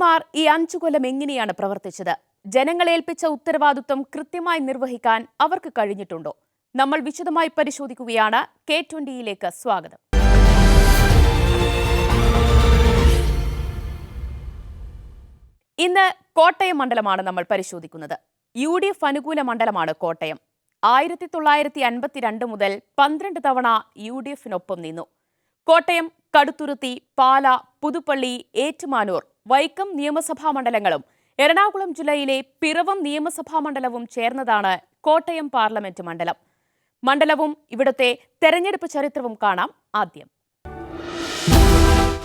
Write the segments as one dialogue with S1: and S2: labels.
S1: മന്ത്രിമാർ ഈ 5 കൊല്ലം എങ്ങനെയാണ് പ്രവർത്തിച്ചത്? ജനങ്ങളെ ഏൽപ്പിച്ച ഉത്തരവാദിത്വം കൃത്യമായി നിർവഹിക്കാൻ അവർക്ക് കഴിഞ്ഞിട്ടുണ്ടോ? നമ്മൾ വിശദമായി പരിശോധിക്കുകയാണ്. K20യിലേക്ക് സ്വാഗതം. ഇന്ന് കോട്ടയം മണ്ഡലമാണ് നമ്മൾ പരിശോധിക്കുന്നത്. UDF അനുകൂല മണ്ഡലമാണ് കോട്ടയം. 1952 മുതൽ 12 തവണ UDFനൊപ്പം നിന്നു. കോട്ടയം, കടുത്തുരുത്തി, പാല, പുതുപ്പള്ളി, ഏറ്റുമാനൂർ, വൈക്കം നിയമസഭാ മണ്ഡലങ്ങളും എറണാകുളം ജില്ലയിലെ പിറവം നിയമസഭാ മണ്ഡലവും ചേർന്നതാണ് കോട്ടയം പാർലമെന്റ് മണ്ഡലം. മണ്ഡലവും ഇവിടുത്തെ തെരഞ്ഞെടുപ്പ് ചരിത്രവും കാണാം ആദ്യം.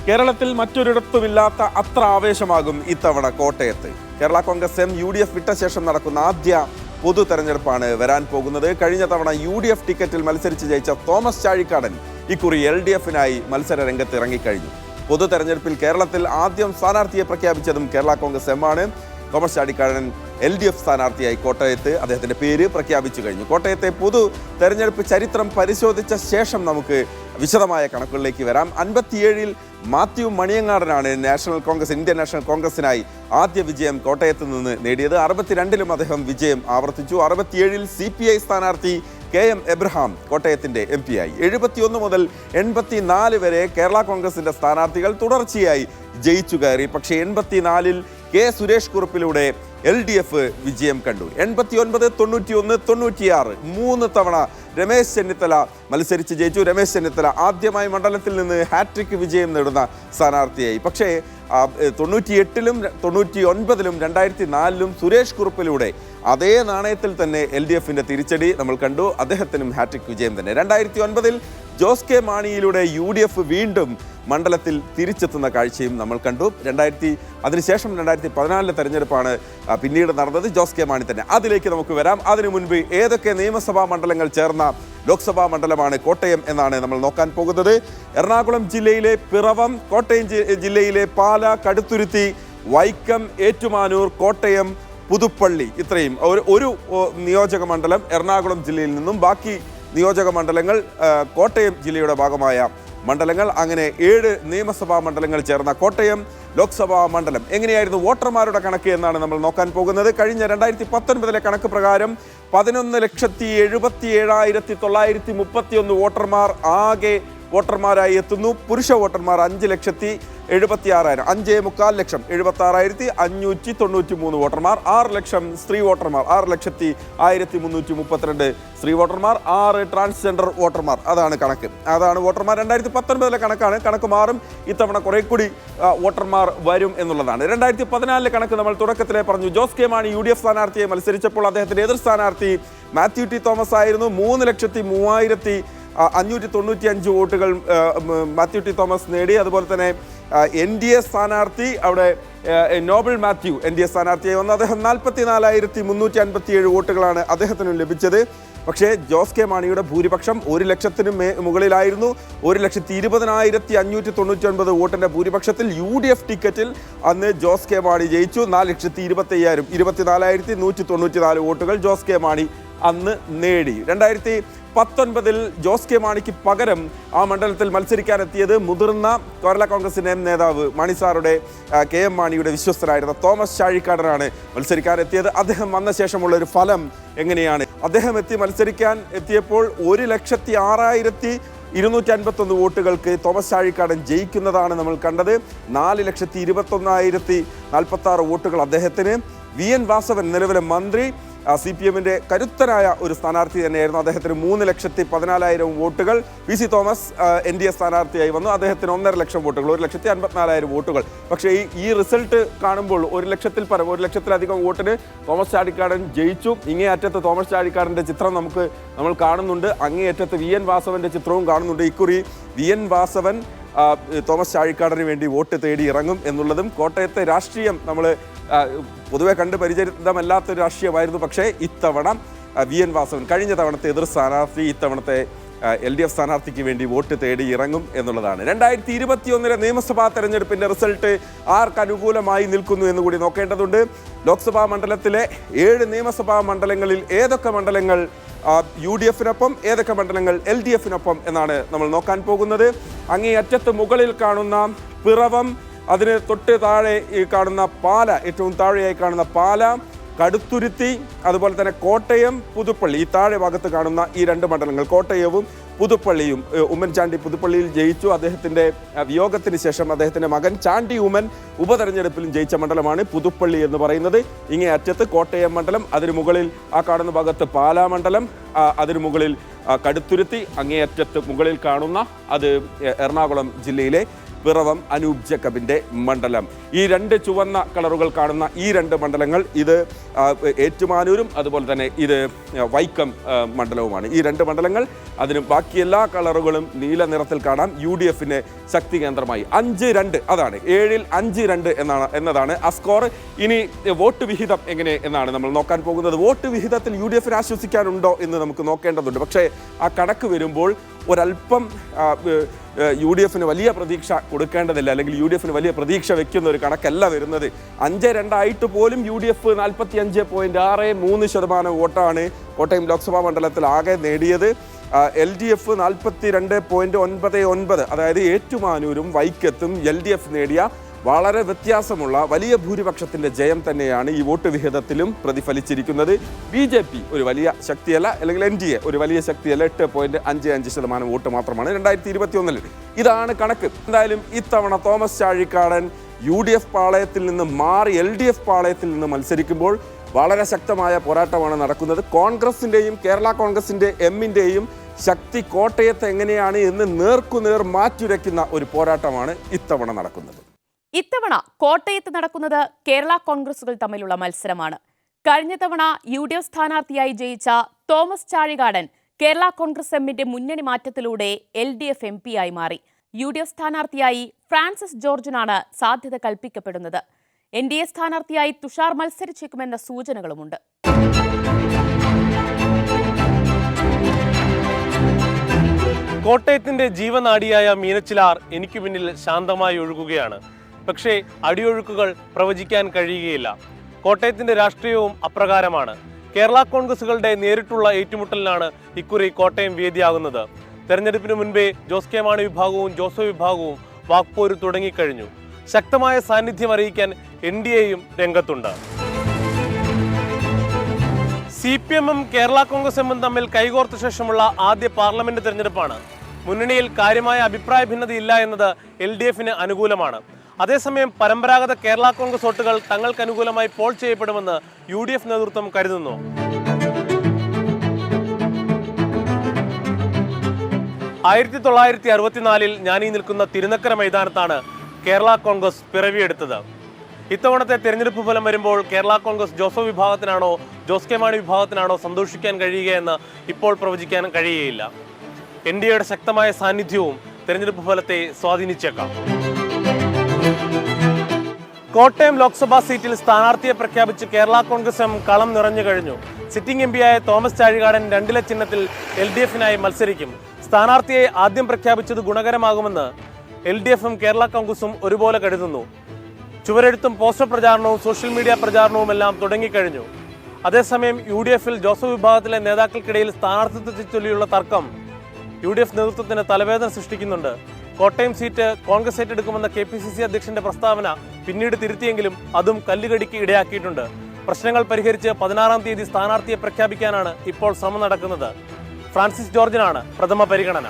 S2: കേരളത്തിൽ മറ്റൊരിടത്തുമില്ലാത്ത അത്ര ആവേശമാകും ഇത്തവണ കോട്ടയത്ത്. കേരള കോൺഗ്രസ് UDF വിട്ട ശേഷം നടക്കുന്ന ആദ്യ പൊതു തെരഞ്ഞെടുപ്പാണ് വരാൻ പോകുന്നത്. കഴിഞ്ഞ തവണ UDF ടിക്കറ്റിൽ മത്സരിച്ച് ജയിച്ച തോമസ് ചാഴിക്കാടൻ ഇക്കുറി LDFനായി മത്സര രംഗത്ത് ഇറങ്ങിക്കഴിഞ്ഞു. പൊതു തെരഞ്ഞെടുപ്പിൽ കേരളത്തിൽ ആദ്യം സ്ഥാനാർത്ഥിയെ പ്രഖ്യാപിച്ചതും കേരള കോൺഗ്രസ് ആണ്. തോമസ് ചാഴിക്കാടൻ LDF സ്ഥാനാർത്ഥിയായി കോട്ടയത്ത് അദ്ദേഹത്തിന്റെ പേര് പ്രഖ്യാപിച്ചു കഴിഞ്ഞു. കോട്ടയത്തെ പൊതു തെരഞ്ഞെടുപ്പ് ചരിത്രം പരിശോധിച്ച ശേഷം നമുക്ക് വിശദമായ കണക്കുകളിലേക്ക് വരാം. 57-ൽ മാത്യു മണിയങ്ങാടനാണ് ഇന്ത്യൻ നാഷണൽ കോൺഗ്രസിനായി ആദ്യ വിജയം കോട്ടയത്ത് നിന്ന് നേടിയത്. 62-ലും അദ്ദേഹം വിജയം ആവർത്തിച്ചു. 67-ൽ CPI സ്ഥാനാർത്ഥി KM എബ്രഹാം കോട്ടയത്തിന്റെ MP ആയി. 71 മുതൽ 84 വരെ കേരള കോൺഗ്രസിന്റെ സ്ഥാനാർത്ഥികൾ തുടർച്ചയായി ജയിച്ചു കയറി. പക്ഷേ 84-ൽ K സുരേഷ് കുറുപ്പിലൂടെ LDF വിജയം കണ്ടു. 89, 91, 96 3 തവണ രമേശ് ചെന്നിത്തല മത്സരിച്ച് ജയിച്ചു. രമേശ് ചെന്നിത്തല ആദ്യമായി മണ്ഡലത്തിൽ നിന്ന് ഹാട്രിക് വിജയം നേടുന്ന സ്ഥാനാർത്ഥിയായി. പക്ഷേ 98-ലും 99-ലും 2004-ലും സുരേഷ് കുറുപ്പിലൂടെ അതേ നാണയത്തിൽ തന്നെ LDFന്റെ തിരിച്ചടി നമ്മൾ കണ്ടു. അദ്ദേഹത്തിനും ഹാട്രിക് വിജയം തന്നെ. 2009-ൽ ജോസ് കെ മാണിയിലൂടെ UDF വീണ്ടും മണ്ഡലത്തിൽ തിരിച്ചെത്തുന്ന കാഴ്ചയും നമ്മൾ കണ്ടു. അതിനുശേഷം 2014-ലെ തെരഞ്ഞെടുപ്പാണ് പിന്നീട് നടന്നത്. ജോസ് കെ മാണി തന്നെ. അതിലേക്ക് നമുക്ക് വരാം. അതിനു മുൻപ് ഏതൊക്കെ നിയമസഭാ മണ്ഡലങ്ങൾ ചേർന്ന ലോക്സഭാ മണ്ഡലമാണ് കോട്ടയം എന്നാണ് നമ്മൾ നോക്കാൻ പോകുന്നത്. എറണാകുളം ജില്ലയിലെ പിറവം, കോട്ടയം ജില്ലയിലെ പാല, കടുത്തുരുത്തി, വൈക്കം, ഏറ്റുമാനൂർ, കോട്ടയം, പുതുപ്പള്ളി, ഇത്രയും ഒരു നിയോജക മണ്ഡലം എറണാകുളം ജില്ലയിൽ നിന്നും, ബാക്കി നിയോജക മണ്ഡലങ്ങൾ കോട്ടയം ജില്ലയുടെ ഭാഗമായ മണ്ഡലങ്ങൾ. അങ്ങനെ 7 നിയമസഭാ മണ്ഡലങ്ങൾ ചേർന്ന കോട്ടയം ലോക്സഭാ മണ്ഡലം. എങ്ങനെയായിരുന്നു വോട്ടർമാരുടെ കണക്ക് എന്നാണ് നമ്മൾ നോക്കാൻ പോകുന്നത്. കഴിഞ്ഞ 2019-ലെ കണക്ക് പ്രകാരം 11,77,931 വോട്ടർമാർ ആകെ വോട്ടർമാരായി എത്തുന്നു. പുരുഷ വോട്ടർമാർ 5,76,000, 5,400,000, 76,593 വോട്ടർമാർ. 6 ലക്ഷം സ്ത്രീ വോട്ടർമാർ, 6,01,332 സ്ത്രീ വോട്ടർമാർ, 6 ട്രാൻസ്ജെൻഡർ വോട്ടർമാർ. അതാണ് കണക്ക്. അതാണ് വോട്ടർമാർ. 2019-ലെ കണക്കാണ്. കണക്ക് മാറും. ഇത്തവണ കുറെ കൂടി വോട്ടർമാർ വരും എന്നുള്ളതാണ്. 2014-ലെ കണക്ക് നമ്മൾ തുടക്കത്തിലേ പറഞ്ഞു. ജോസ് കെ മാണി UDF സ്ഥാനാർത്ഥിയെ മത്സരിച്ചപ്പോൾ അദ്ദേഹത്തിന്റെ എതിർ സ്ഥാനാർത്ഥി മാത്യു ടി തോമസ് ആയിരുന്നു. 3,03,595 വോട്ടുകൾ മാത്യു ടി തോമസ് നേടി. അതുപോലെ തന്നെ NDA സ്ഥാനാർത്ഥി അവിടെ നോബൽ മാത്യു NDA സ്ഥാനാർത്ഥിയായി വന്നു. അദ്ദേഹം 44,357 വോട്ടുകളാണ് അദ്ദേഹത്തിനും ലഭിച്ചത്. പക്ഷേ ജോസ് കെ മാണിയുടെ ഭൂരിപക്ഷം 1 ലക്ഷത്തിന് മുകളിലായിരുന്നു. 1,20,599 വോട്ടിന്റെ ഭൂരിപക്ഷത്തിൽ UDF ടിക്കറ്റിൽ അന്ന് ജോസ് കെ മാണി ജയിച്ചു. 4,25,000, 24,194 വോട്ടുകൾ ജോസ് കെ മാണി അന്ന് നേടി. 2019-ൽ ജോസ് കെ മാണിക്ക് പകരം ആ മണ്ഡലത്തിൽ മത്സരിക്കാനെത്തിയത് മുതിർന്ന കേരള കോൺഗ്രസിന്റെ നേതാവ് മാണിസാറുടെ KM മാണിയുടെ വിശ്വസ്തനായിരുന്ന തോമസ് ചാഴിക്കാടനാണ് മത്സരിക്കാനെത്തിയത്. അദ്ദേഹം വന്ന ശേഷമുള്ള ഒരു ഫലം എങ്ങനെയാണ്? അദ്ദേഹം മത്സരിക്കാൻ എത്തിയപ്പോൾ 1,06,251 വോട്ടുകൾക്ക് തോമസ് ചാഴിക്കാടൻ ജയിക്കുന്നതാണ് നമ്മൾ കണ്ടത്. 4,21,046 വോട്ടുകൾ അദ്ദേഹത്തിന്. VN വാസവൻ, നിലവിലെ മന്ത്രി, CPMന്റെ കരുത്തനായ ഒരു സ്ഥാനാർത്ഥി തന്നെയായിരുന്നു. അദ്ദേഹത്തിന് 3,14,000 വോട്ടുകൾ. PC തോമസ് NDA സ്ഥാനാർത്ഥിയായി വന്നു. അദ്ദേഹത്തിന് 1.5 ലക്ഷം വോട്ടുകൾ, 1,54,000 വോട്ടുകൾ. പക്ഷേ ഈ റിസൾട്ട് കാണുമ്പോൾ 1 ലക്ഷത്തിലധികം വോട്ടിന് തോമസ് ചാഴിക്കാടൻ ജയിച്ചു. ഇങ്ങേയറ്റത്ത് തോമസ് ചാഴിക്കാടൻ്റെ ചിത്രം നമ്മൾ കാണുന്നുണ്ട്. അങ്ങേയറ്റത്ത് VN വാസവന്റെ ചിത്രവും കാണുന്നുണ്ട്. ഇക്കുറി VN വാസവൻ തോമസ് ചാഴിക്കാടന് വേണ്ടി വോട്ട് തേടി ഇറങ്ങും എന്നുള്ളതും കോട്ടയത്തെ രാഷ്ട്രീയം നമ്മൾ പൊതുവെ കണ്ട് പരിചരിതമല്ലാത്തൊരു രാഷ്ട്രീയമായിരുന്നു. പക്ഷേ ഇത്തവണ VN വാസവൻ, കഴിഞ്ഞ തവണത്തെ എതിർ സ്ഥാനാർത്ഥി, ഇത്തവണത്തെ LDF സ്ഥാനാർത്ഥിക്ക് വേണ്ടി വോട്ട് തേടി ഇറങ്ങും എന്നുള്ളതാണ്. 2021-ലെ നിയമസഭാ തെരഞ്ഞെടുപ്പിന്റെ റിസൾട്ട് ആർക്ക് അനുകൂലമായി നിൽക്കുന്നു എന്നുകൂടി നോക്കേണ്ടതുണ്ട്. ലോക്സഭാ മണ്ഡലത്തിലെ 7 നിയമസഭാ മണ്ഡലങ്ങളിൽ ഏതൊക്കെ മണ്ഡലങ്ങൾ UDFനൊപ്പം, ഏതൊക്കെ മണ്ഡലങ്ങൾ LDFനൊപ്പം എന്നാണ് നമ്മൾ നോക്കാൻ പോകുന്നത്. അങ്ങേയറ്റത്ത് മുകളിൽ കാണുന്ന പിറവം, അതിന് തൊട്ട് താഴെ ഈ കാണുന്ന പാല, ഏറ്റവും താഴെയായി കാണുന്ന പാല, കടുത്തുരുത്തി, അതുപോലെ തന്നെ കോട്ടയം, പുതുപ്പള്ളി, ഈ താഴെ ഭാഗത്ത് കാണുന്ന ഈ രണ്ട് മണ്ഡലങ്ങൾ, കോട്ടയവും പുതുപ്പള്ളിയും. ഉമ്മൻചാണ്ടി പുതുപ്പള്ളിയിൽ ജയിച്ചു. അദ്ദേഹത്തിൻ്റെ വിയോഗത്തിന് ശേഷം അദ്ദേഹത്തിൻ്റെ മകൻ ചാണ്ടി ഉമ്മൻ ഉപതെരഞ്ഞെടുപ്പിലും ജയിച്ച മണ്ഡലമാണ് പുതുപ്പള്ളി എന്ന് പറയുന്നത്. ഇങ്ങേ അറ്റത്ത് കോട്ടയം മണ്ഡലം, അതിന് മുകളിൽ ആ കാണുന്ന ഭാഗത്ത് പാലാ മണ്ഡലം, അതിന് മുകളിൽ കടുത്തുരുത്തി, അങ്ങേയറ്റത്ത് മുകളിൽ കാണുന്ന അത് എറണാകുളം ജില്ലയിലെ പിറവം അനൂപ് ജേക്കബിൻ്റെ മണ്ഡലം. ഈ രണ്ട് ചുവന്ന കളറുകൾ കാണുന്ന ഈ രണ്ട് മണ്ഡലങ്ങൾ, ഇത് ഏറ്റുമാനൂരും അതുപോലെ തന്നെ ഇത് വൈക്കം മണ്ഡലവുമാണ്. ഈ രണ്ട് മണ്ഡലങ്ങൾ, അതിന് ബാക്കി എല്ലാ കളറുകളും നീല നിറത്തിൽ കാണാം. UDFിൻ്റെ ശക്തി കേന്ദ്രമായി 5-2, അതാണ് 7-ൽ 5-2 എന്നതാണ് ആ സ്കോർ. ഇനി വോട്ട് വിഹിതം എങ്ങനെ എന്നാണ് നമ്മൾ നോക്കാൻ പോകുന്നത്. വോട്ട് വിഹിതത്തിൽ UDFിന് ആശ്വസിക്കാനുണ്ടോ എന്ന് നമുക്ക് നോക്കേണ്ടതുണ്ട്. പക്ഷേ ആ കണക്ക് വരുമ്പോൾ ഒരല്പം UDFിന് വലിയ പ്രതീക്ഷ കൊടുക്കേണ്ടതില്ല, അല്ലെങ്കിൽ UDFിന് വലിയ പ്രതീക്ഷ വെക്കുന്ന ഒരു കണക്കല്ല വരുന്നത്. 5-2 ആയിട്ട് പോലും UDF 45.63% വോട്ടാണ് കോട്ടയം ലോക്സഭാ മണ്ഡലത്തിൽ ആകെ നേടിയത്. LDF 42.99, അതായത് ഏറ്റുമാനൂരും വൈക്കത്തും LDF നേടിയ വളരെ വ്യത്യാസമുള്ള വലിയ ഭൂരിപക്ഷത്തിൻ്റെ ജയം തന്നെയാണ് ഈ വോട്ട് വിഹിതത്തിലും പ്രതിഫലിച്ചിരിക്കുന്നത്. BJP ഒരു വലിയ ശക്തിയല്ല, അല്ലെങ്കിൽ NDA ഒരു വലിയ ശക്തിയല്ല. 8.55% വോട്ട് മാത്രമാണ് 2021. ഇതാണ് കണക്ക്. എന്തായാലും ഇത്തവണ തോമസ് ചാഴിക്കാടൻ UDF പാളയത്തിൽ നിന്ന് മാറി LDF പാളയത്തിൽ നിന്ന് മത്സരിക്കുമ്പോൾ വളരെ ശക്തമായ പോരാട്ടമാണ് നടക്കുന്നത്. കോൺഗ്രസിൻ്റെയും കേരള കോൺഗ്രസിൻ്റെ എമ്മിൻ്റെയും ശക്തി കോട്ടയത്ത് എങ്ങനെയാണ് എന്ന് നേർക്കുനേർ മാറ്റുരയ്ക്കുന്ന ഒരു പോരാട്ടമാണ് ഇത്തവണ നടക്കുന്നത്.
S1: ഇത്തവണ കോട്ടയത്ത് നടക്കുന്നത് കേരള കോൺഗ്രസുകൾ തമ്മിലുള്ള മത്സരമാണ്. കഴിഞ്ഞ തവണ UDF സ്ഥാനാർത്ഥിയായി ജയിച്ച തോമസ് ചാഴികാടൻ കേരള കോൺഗ്രസ് എമ്മിന്റെ മുന്നണി മാറ്റത്തിലൂടെ LDF MP ആയി മാറി. UDF സ്ഥാനാർത്ഥിയായി ഫ്രാൻസിസ് ജോർജിനാണ് സാധ്യത കൽപ്പിക്കപ്പെടുന്നത്. NDA സ്ഥാനാർത്ഥിയായി തുഷാർ മത്സരിച്ചേക്കുമെന്ന സൂചനകളുമുണ്ട്.
S3: കോട്ടയത്തിന്റെ ജീവനാഡിയായ മീനച്ചിലാർ എനിക്ക് പിന്നിൽ ശാന്തമായി ഒഴുകുകയാണ്. പക്ഷേ അടിയൊഴുക്കുകൾ പ്രവചിക്കാൻ കഴിയുകയില്ല. കോട്ടയത്തിന്റെ രാഷ്ട്രീയവും അപ്രകാരമാണ്. കേരള കോൺഗ്രസുകളുടെ നേരിട്ടുള്ള ഏറ്റുമുട്ടലിനാണ് ഇക്കുറി കോട്ടയം വേദിയാകുന്നത്. തെരഞ്ഞെടുപ്പിന് മുൻപേ ജോസ് കെ മാണി വിഭാഗവും ജോസഫ് വിഭാഗവും വാക്പോര് തുടങ്ങിക്കഴിഞ്ഞു. ശക്തമായ സാന്നിധ്യം അറിയിക്കാൻ NDAയും രംഗത്തുണ്ട്. CPM-ഉം കേരള കോൺഗ്രസ് എമ്മും തമ്മിൽ കൈകോർത്ത ശേഷമുള്ള ആദ്യ പാർലമെന്റ് തെരഞ്ഞെടുപ്പാണ്. മുന്നണിയിൽ കാര്യമായ അഭിപ്രായ ഭിന്നതയില്ല എന്നത് LDFന് അനുകൂലമാണ്. അതേസമയം പരമ്പരാഗത കേരള കോൺഗ്രസ് വോട്ടുകൾ തങ്ങൾക്ക് അനുകൂലമായി പോൾ ചെയ്യപ്പെടുമെന്ന് UDF നേതൃത്വം കരുതുന്നു. ആയിരത്തി 1964 ഞാൻ ഈ നിൽക്കുന്ന തിരുനക്കര മൈതാനത്താണ് കേരള കോൺഗ്രസ് പിറവിയെടുത്തത്. ഇത്തവണത്തെ തെരഞ്ഞെടുപ്പ് ഫലം വരുമ്പോൾ കേരള കോൺഗ്രസ് ജോസഫ് വിഭാഗത്തിനാണോ ജോസ് കെ മാണി വിഭാഗത്തിനാണോ സന്തോഷിക്കാൻ കഴിയുകയെന്ന് ഇപ്പോൾ പ്രവചിക്കാൻ കഴിയുകയില്ല. NDAയുടെ ശക്തമായ സാന്നിധ്യവും തെരഞ്ഞെടുപ്പ് ഫലത്തെ സ്വാധീനിച്ചേക്കാം. കോട്ടയം ലോക്സഭാ സീറ്റിൽ സ്ഥാനാർത്ഥിയെ പ്രഖ്യാപിച്ച് കേരള കോൺഗ്രസ് എം കളം നിറഞ്ഞു കഴിഞ്ഞു. സിറ്റിംഗ് MP-യായ തോമസ് ചാഴികാടൻ 2-ലെ ചിഹ്നത്തിൽ LDF-നായി മത്സരിക്കും. സ്ഥാനാർത്ഥിയെ ആദ്യം പ്രഖ്യാപിച്ചത് ഗുണകരമാകുമെന്ന് LDF-ഉം കേരള കോൺഗ്രസും ഒരുപോലെ കരുതുന്നു. ചുവരെഴുത്തും പോസ്റ്റർ പ്രചാരണവും സോഷ്യൽ മീഡിയ പ്രചാരണവും എല്ലാം തുടങ്ങിക്കഴിഞ്ഞു. അതേസമയം UDF-ൽ ജോസഫ് വിഭാഗത്തിലെ നേതാക്കൾക്കിടയിൽ സ്ഥാനാർത്ഥിത്വത്തെ ചൊല്ലിയുള്ള തർക്കം UDF നേതൃത്വത്തിന് തലവേദന സൃഷ്ടിക്കുന്നുണ്ട്. കോട്ടയം സീറ്റ് കോൺഗ്രസ് ഏറ്റെടുക്കുമെന്ന KPCC അധ്യക്ഷന്റെ പ്രസ്താവന പിന്നീട് തിരുത്തിയെങ്കിലും അതും കല്ലുകടിക്ക് ഇടയാക്കിയിട്ടുണ്ട്. പ്രശ്നങ്ങൾ പരിഹരിച്ച് 16-ാം തീയതി സ്ഥാനാർത്ഥിയെ പ്രഖ്യാപിക്കാനാണ് ഇപ്പോൾ ശ്രമം നടക്കുന്നത്. ഫ്രാൻസിസ് ജോർജിനാണ് പ്രഥമ പരിഗണന.